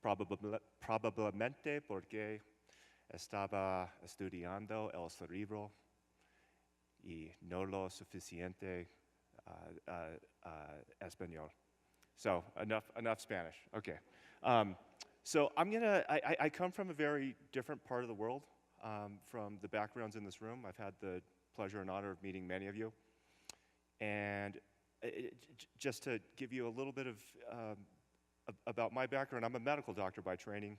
Probablemente porque estaba estudiando el cerebro y no lo suficiente español. So enough Spanish. Okay. So I come from a very different part of the world from the backgrounds in this room. I've had the pleasure and honor of meeting many of you. And just to give you a little bit of about my background, I'm a medical doctor by training,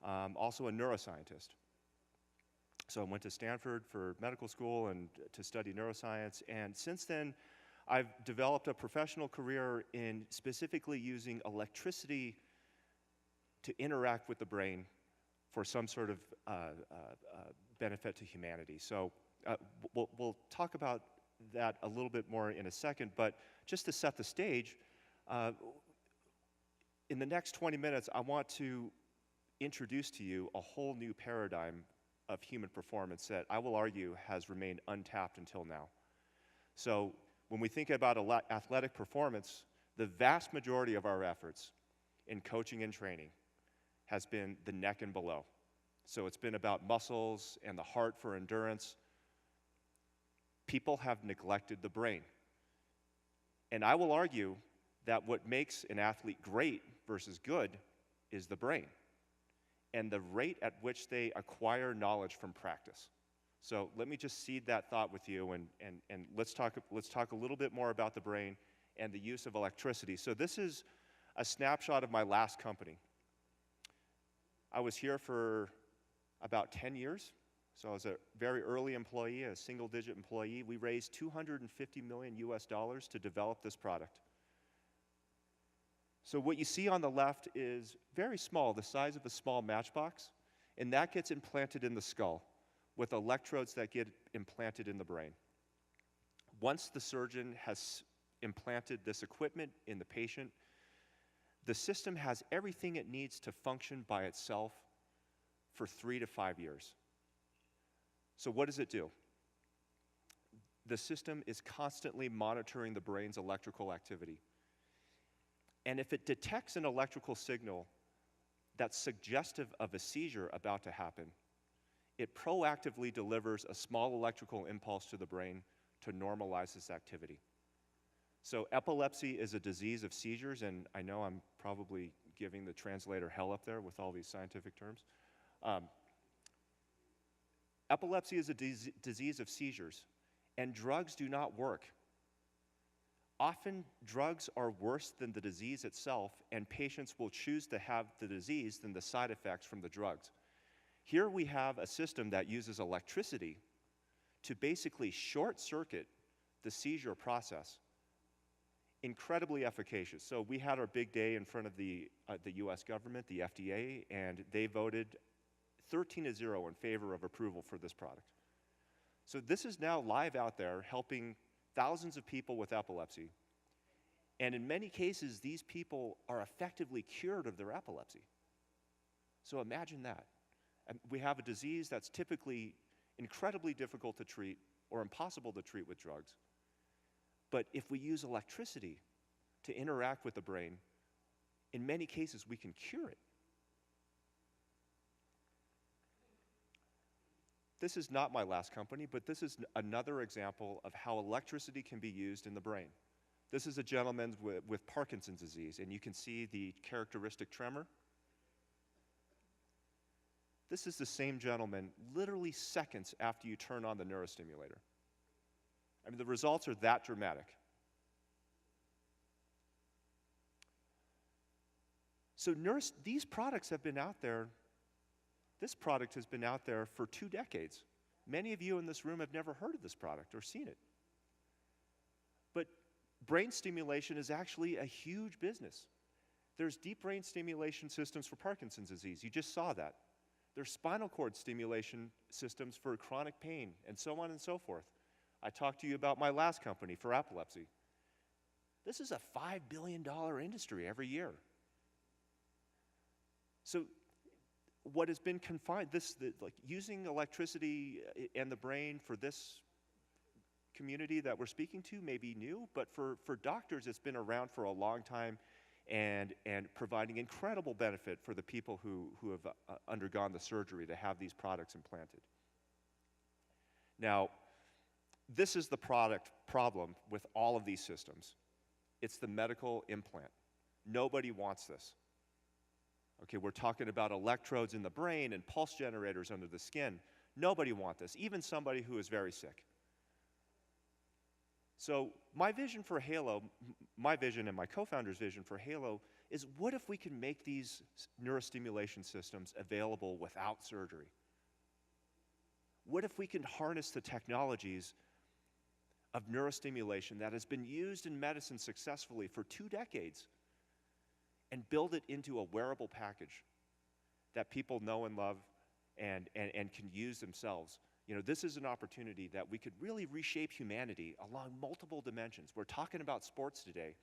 also a neuroscientist. So I went to Stanford for medical school and to study neuroscience, and since then, I've developed a professional career in specifically using electricity to interact with the brain for some sort of benefit to humanity. So we'll talk about that a little bit more in a second, but just to set the stage, in the next 20 minutes, I want to introduce to you a whole new paradigm of human performance that I will argue has remained untapped until now. So when we think about athletic performance, the vast majority of our efforts in coaching and training has been the neck and below. So it's been about muscles and the heart for endurance. People have neglected the brain. And I will argue that what makes an athlete great versus good is the brain and the rate at which they acquire knowledge from practice. So let me just seed that thought with you, and let's talk a little bit more about the brain and the use of electricity. So this is a snapshot of my last company. I was here for about 10 years. So I was a very early employee, a single-digit employee. We raised $250 million US to develop this product. So what you see on the left is very small, the size of a small matchbox, and that gets implanted in the skull with electrodes that get implanted in the brain. Once the surgeon has implanted this equipment in the patient, the system has everything it needs to function by itself for 3 to 5 years. So what does it do? The system is constantly monitoring the brain's electrical activity. And if it detects an electrical signal that's suggestive of a seizure about to happen, it proactively delivers a small electrical impulse to the brain to normalize this activity. So epilepsy is a disease of seizures, and I know I'm probably giving the translator hell up there with all these scientific terms. Epilepsy is a disease of seizures, and drugs do not work. Often, drugs are worse than the disease itself, and patients will choose to have the disease than the side effects from the drugs. Here we have a system that uses electricity to basically short-circuit the seizure process. Incredibly efficacious. So we had our big day in front of the US government, the FDA, and they voted 13-0 in favor of approval for this product. So this is now live out there helping thousands of people with epilepsy. And in many cases, these people are effectively cured of their epilepsy. So imagine that. And we have a disease that's typically incredibly difficult to treat or impossible to treat with drugs. But if we use electricity to interact with the brain, in many cases, we can cure it. This is not my last company, but this is another example of how electricity can be used in the brain. This is a gentleman with Parkinson's disease, and you can see the characteristic tremor. This is the same gentleman literally seconds after you turn on the neurostimulator. I mean, the results are that dramatic. So these products have been out there. This product has been out there for 2 decades. Many of you in this room have never heard of this product or seen it. But brain stimulation is actually a huge business. There's deep brain stimulation systems for Parkinson's disease. You just saw that. There's spinal cord stimulation systems for chronic pain, and so on and so forth. I talked to you about my last company for epilepsy. This is a $5 billion industry every year. So what has been confined, like using electricity and the brain for this community that we're speaking to may be new, but for doctors it's been around for a long time, and providing incredible benefit for the people who have undergone the surgery to have these products implanted. Now, this is the problem with all of these systems. It's the medical implant. Nobody wants this. Okay, we're talking about electrodes in the brain and pulse generators under the skin. Nobody wants this, even somebody who is very sick. So my vision for Halo, my vision and my co-founder's vision for Halo is, what if we can make these neurostimulation systems available without surgery? What if we can harness the technologies of neurostimulation that has been used in medicine successfully for 2 decades and build it into a wearable package that people know and love and can use themselves? You know, this is an opportunity that we could really reshape humanity along multiple dimensions. We're talking about sports today,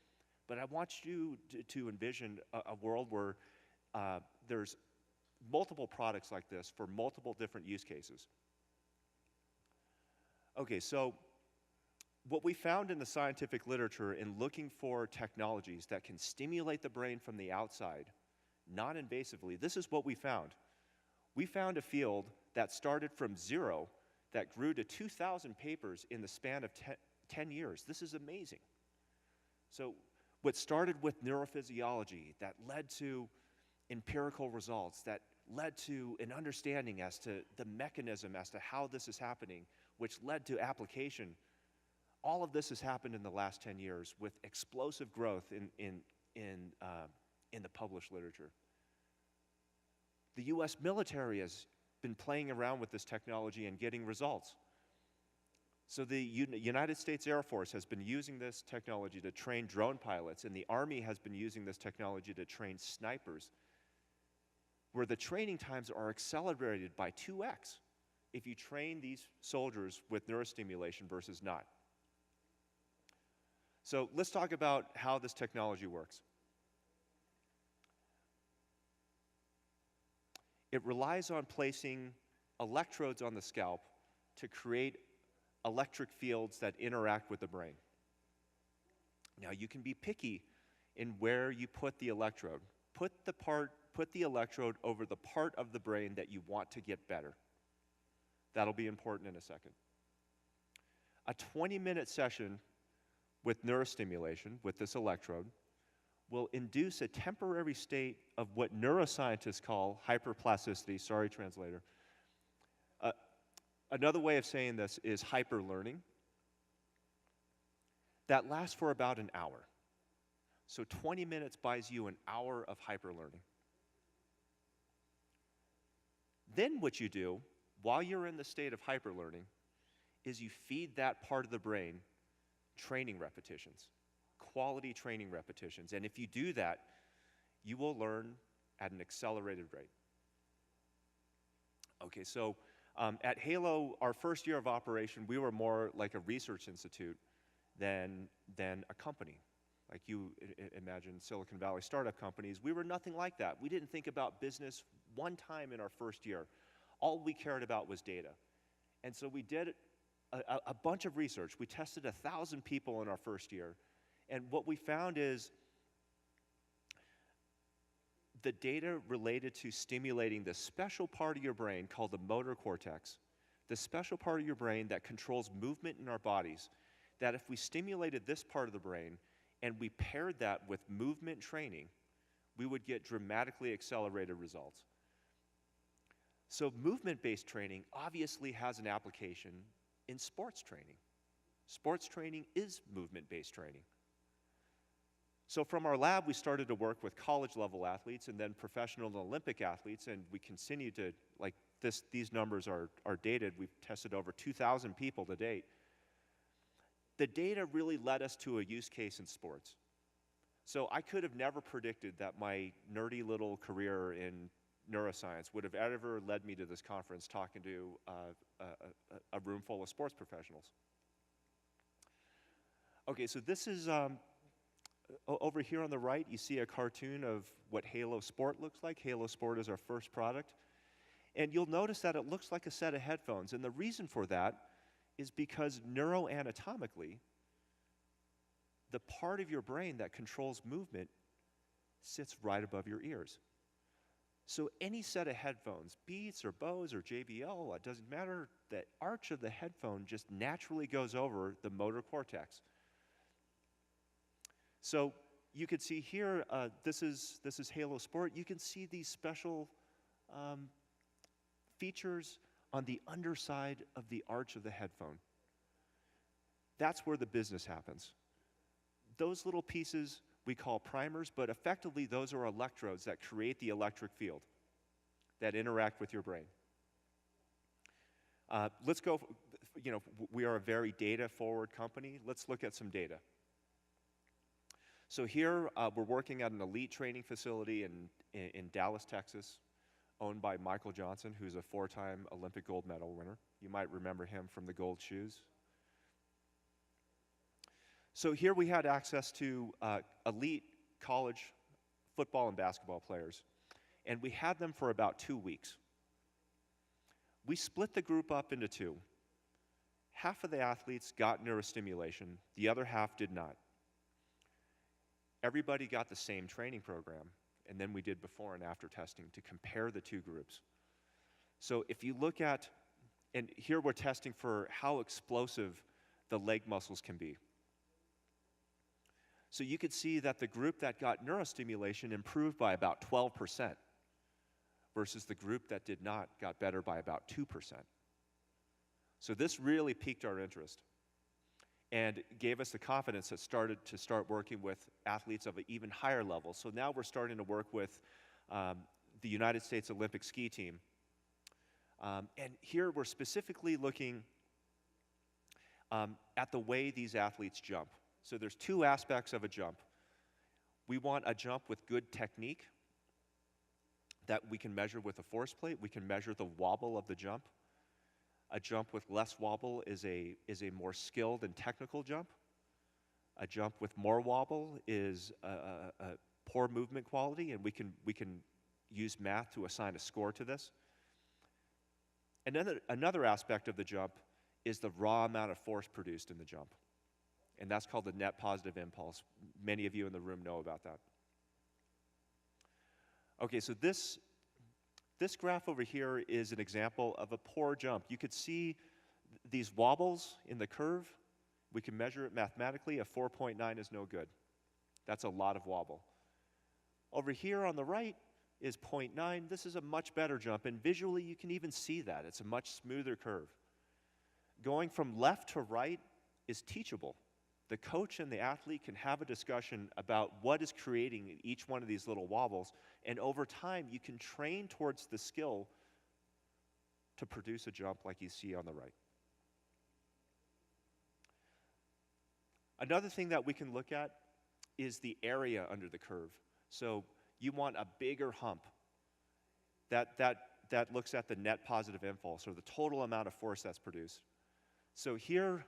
but I want you to envision a world where there's multiple products like this for multiple different use cases. Okay, so what we found in the scientific literature in looking for technologies that can stimulate the brain from the outside, non-invasively, this is what we found. We found a field that started from 0 that grew to 2,000 papers in the span of 10 years. This is amazing. So what started with neurophysiology that led to empirical results, that led to an understanding as to the mechanism as to how this is happening, which led to application. All of this has happened in the last 10 years with explosive growth in the published literature. The US military has been playing around with this technology and getting results. So the United States Air Force has been using this technology to train drone pilots, and the Army has been using this technology to train snipers, where the training times are accelerated by 2x if you train these soldiers with neurostimulation versus not. So let's talk about how this technology works. It relies on placing electrodes on the scalp to create electric fields that interact with the brain. Now, you can be picky in where you put the electrode. Put the electrode over the part of the brain that you want to get better. That'll be important in a second. A 20-minute session with neurostimulation with this electrode will induce a temporary state of what neuroscientists call hyperplasticity. Sorry, translator. Another way of saying this is hyperlearning. That lasts for about an hour. So 20 minutes buys you an hour of hyperlearning. Then what you do, while you're in the state of hyperlearning, is you feed that part of the brain training repetitions, quality training repetitions. And if you do that, you will learn at an accelerated rate. Okay, so at Halo, our first year of operation, we were more like a research institute than a company. Like you imagine Silicon Valley startup companies, we were nothing like that. We didn't think about business one time in our first year. All we cared about was data. And so we did a bunch of research. We tested 1,000 people in our first year. And what we found is the data related to stimulating the special part of your brain called the motor cortex, the special part of your brain that controls movement in our bodies, that if we stimulated this part of the brain and we paired that with movement training, we would get dramatically accelerated results. So movement-based training obviously has an application in sports training. Sports training is movement-based training. So from our lab, we started to work with college-level athletes and then professional and Olympic athletes, and we continue to, like these numbers are dated. We've tested over 2,000 people to date. The data really led us to a use case in sports. So I could have never predicted that my nerdy little career in neuroscience would have ever led me to this conference talking to a room full of sports professionals. Okay, so this is, over here on the right, you see a cartoon of what Halo Sport looks like. Halo Sport is our first product. And you'll notice that it looks like a set of headphones. And the reason for that is because neuroanatomically, the part of your brain that controls movement sits right above your ears. So any set of headphones, Beats or Bose or JBL, it doesn't matter, the arch of the headphone just naturally goes over the motor cortex. So you could see here, this is Halo Sport. You can see these special features on the underside of the arch of the headphone. That's where the business happens. Those little pieces we call primers, but effectively those are electrodes that create the electric field that interact with your brain. Let's go, we are a very data-forward company. Let's look at some data. So here, we're working at an elite training facility in Dallas, Texas, owned by Michael Johnson, who's a 4-time Olympic gold medal winner. You might remember him from the gold shoes. So here we had access to elite college football and basketball players, and we had them for about 2 weeks. We split the group up into two. Half of the athletes got neurostimulation, the other half did not. Everybody got the same training program, and then we did before and after testing to compare the two groups. So if you look at, and here we're testing for how explosive the leg muscles can be. So you could see that the group that got neurostimulation improved by about 12%, versus the group that did not got better by about 2%. So this really piqued our interest and gave us the confidence to start working with athletes of an even higher level. So now we're starting to work with the United States Olympic ski team. And here we're specifically looking at the way these athletes jump. So there's two aspects of a jump. We want a jump with good technique that we can measure with a force plate. We can measure the wobble of the jump. A jump with less wobble is a more skilled and technical jump. A jump with more wobble is a poor movement quality, and we can use math to assign a score to this. And then another aspect of the jump is the raw amount of force produced in the jump. And that's called the net positive impulse. Many of you in the room know about that. Okay, so this graph over here is an example of a poor jump. You could see these wobbles in the curve. We can measure it mathematically. A 4.9 is no good. That's a lot of wobble. Over here on the right is 0.9. This is a much better jump, and visually you can even see that. It's a much smoother curve. Going from left to right is teachable. The coach and the athlete can have a discussion about what is creating each one of these little wobbles, and over time you can train towards the skill to produce a jump like you see on the right. Another thing that we can look at is the area under the curve. So you want a bigger hump. That looks at the net positive impulse, or the total amount of force that's produced. So here,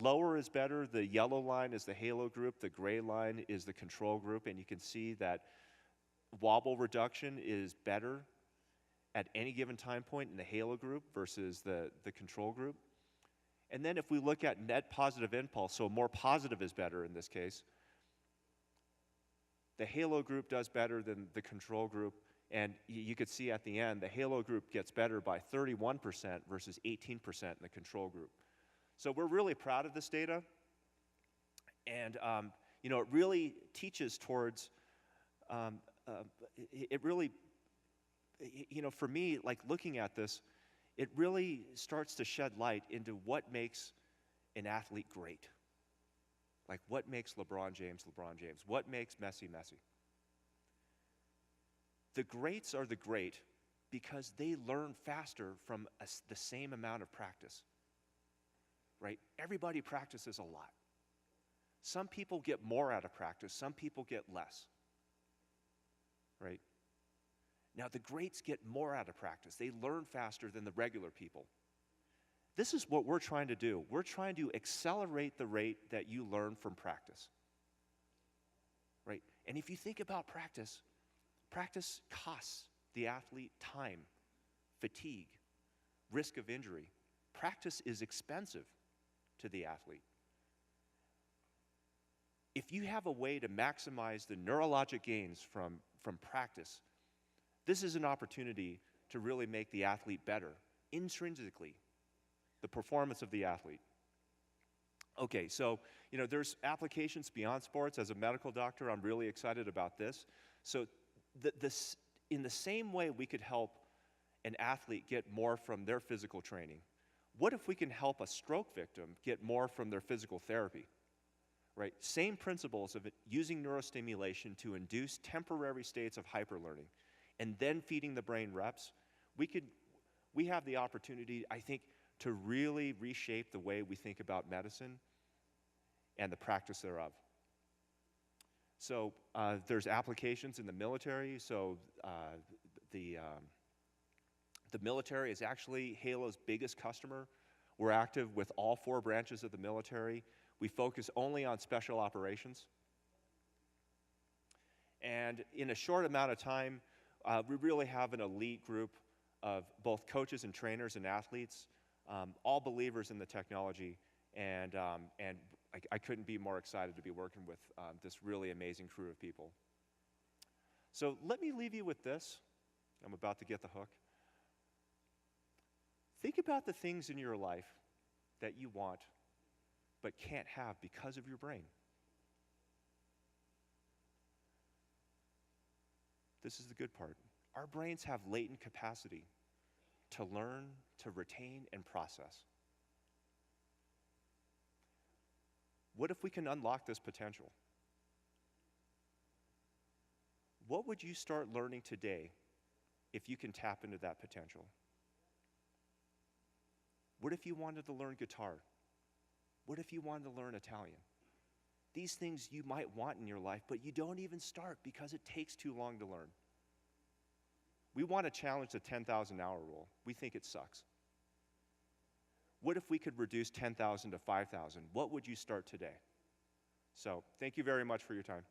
lower is better. The yellow line is the halo group. The gray line is the control group. And you can see that wobble reduction is better at any given time point in the halo group versus the control group. And then if we look at net positive impulse, so more positive is better in this case, the halo group does better than the control group. And you could see at the end, the halo group gets better by 31% versus 18% in the control group. So we're really proud of this data, and it really teaches towards, it really, for me, like looking at this, it really starts to shed light into what makes an athlete great. Like what makes LeBron James, LeBron James? What makes Messi, Messi? The greats are the great because they learn faster from the same amount of practice. Right? Everybody practices a lot. Some people get more out of practice, some people get less. Right? Now, the greats get more out of practice. They learn faster than the regular people. This is what we're trying to do. We're trying to accelerate the rate that you learn from practice. Right? And if you think about practice, practice costs the athlete time, fatigue, risk of injury. Practice is expensive to the athlete. if you have a way to maximize the neurologic gains from practice, this is an opportunity to really make the athlete better, intrinsically, the performance of the athlete. Okay, so there's applications beyond sports. As a medical doctor, I'm really excited about this. So in the same way we could help an athlete get more from their physical training, what if we can help a stroke victim get more from their physical therapy? Right? Same principles of using neurostimulation to induce temporary states of hyperlearning and then feeding the brain reps. We have the opportunity, I think, to really reshape the way we think about medicine and the practice thereof. So there's applications in the military. So the military is actually Halo's biggest customer. We're active with all 4 branches of the military. We focus only on special operations. And in a short amount of time, we really have an elite group of both coaches and trainers and athletes, all believers in the technology, and I couldn't be more excited to be working with this really amazing crew of people. So let me leave you with this. I'm about to get the hook. Think about the things in your life that you want but can't have because of your brain. This is the good part. Our brains have latent capacity to learn, to retain, and process. What if we can unlock this potential? What would you start learning today if you can tap into that potential? What if you wanted to learn guitar? What if you wanted to learn Italian? These things you might want in your life, but you don't even start because it takes too long to learn. We want to challenge the 10,000-hour rule. We think it sucks. What if we could reduce 10,000 to 5,000? What would you start today? So, thank you very much for your time.